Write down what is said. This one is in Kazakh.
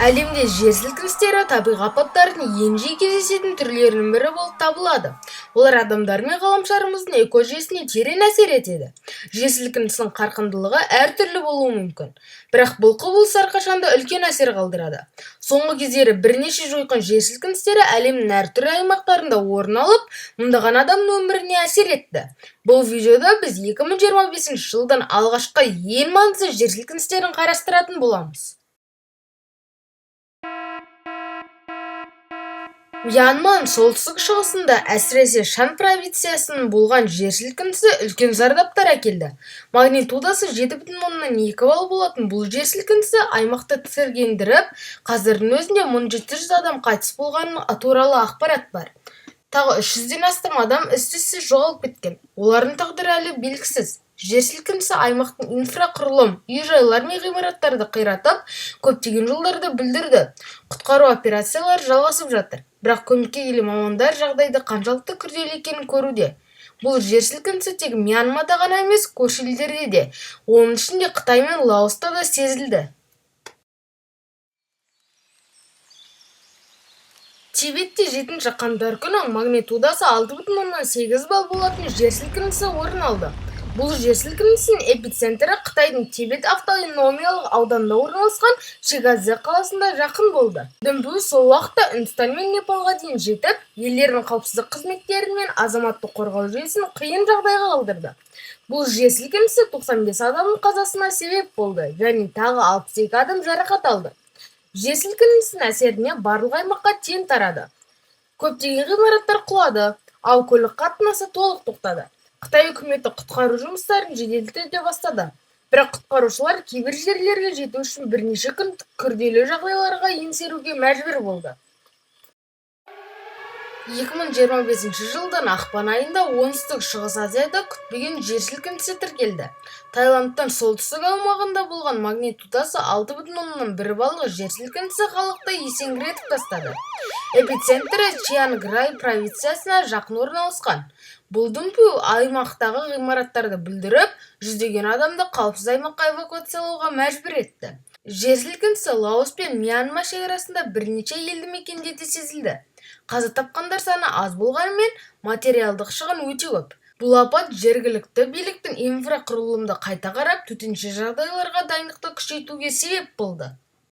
Әлемде жер сілкіністері табиғи апаттардың ең жиі кездесетін түрлерінің бірі болып табылады. Олар адамдар мен ғаламшарымыздың экожүйесіне терең әсер етеді. Жер сілкінісінің қарқындылығы әртүрлі болуы мүмкін, бірақ бұл құбылыс әрқашанда үлкен әсер қалдырады. Соңғы кездері бірнеше жойқын жер сілкіністері әлемнің әртүрлі аймақтарында орын алып, мыңдаған адамның өміріне әсер етті. Бұл видеода біз 2025 жылдан алғашқы ең маңызды жер сілкіністерін қарастыратын боламыз. Мьянманың солтүстік-шығысында, әсіресе Шан провинциясының болған жер сілкінісі үлкен зардаптар әкелді. Магнитудасы 7,2 балл болатын бұл жер сілкінісі аймақты тітіркендіріп, қазірдің өзінде 1700 адам қайтыс болғаны туралы ақпарат бар. Тағы 300-ден астам адам із-түзсіз жоғалып кеткен. Олардың тағдыры әлі белгісіз. Жер сілкінісі аймақтың инфрақұрылым, үй-жайлар мен ғимараттарды қиратып, көптеген жолдарды бүлдірді. Құтқару операциялары жалғасып жатыр. Бірақ көмекке келген мамандар жағдайды қаншалықты күрделі екенін көруде. Бұл жер сілкінісі тек Мьянмада ғана емес, көрші елдерде де, оның ішінде Қытай мен Лаоста да сезілді. Тибетте 7-ші қаңтар күні магнитудасы 6,8 балл болатын жер сілкінісі орын алды. Бұл жер сілкінісінің эпицентрі Қытайдың Тибет автономиялық ауданында орналасқан Чигазе қаласында жақын болды. Дүмпу сол уақытта Үндістан мен Непалға дейін жетіп, елдердің қауіпсіздік қызметтері мен азаматтық қорғау жүйесін қиын жағдайға қалдырды. Бұл жер сілкінісі 95 адамның қазасына себеп болды, және тағы 62 адам жарақат алды. Жер сілкінісінің әсеріне барлық аймаққа тең тарады. Көптеген ғимараттар құлады, ал көлік қатынасы толық тоқтады. Қытай үкіметі құтқару жұмыстарын жеделдете бастады. Бірақ құтқарушылар кейбір жерлерге жету үшін бірнеше күн күрделі жағдайларға еңсеруге мәжбүр болды. 2025 жылдың ақпан айында оңтүстік-шығыс Азияда күтпеген жер сілкінісі тіркелді. Таиландтың солтүстік аумағында болған магнитудасы 6,1 баллық жер сілкінісі халықты есеңгіретіп тастады. Эпицентрі Чианграй провинциясына жақын орналасқан. Бұл дүмпу аймақтағы ғимараттарды бүлдіріп, жүздеген адамды қауіпсіз аймаққа эвакуациялауға мәжбүр етті. Жер сілкінісі Лаос пен Мьянма шекарасында бірнеше елді мекенде де сезілді. Қаза тапқандар саны аз болғанымен, материалдық шығын өте көп. Бұл апат жергілікті биліктің инфрақұрылымды қайта қарап, төтенше жағдайларға дайындықты күшейтуге себеп болды.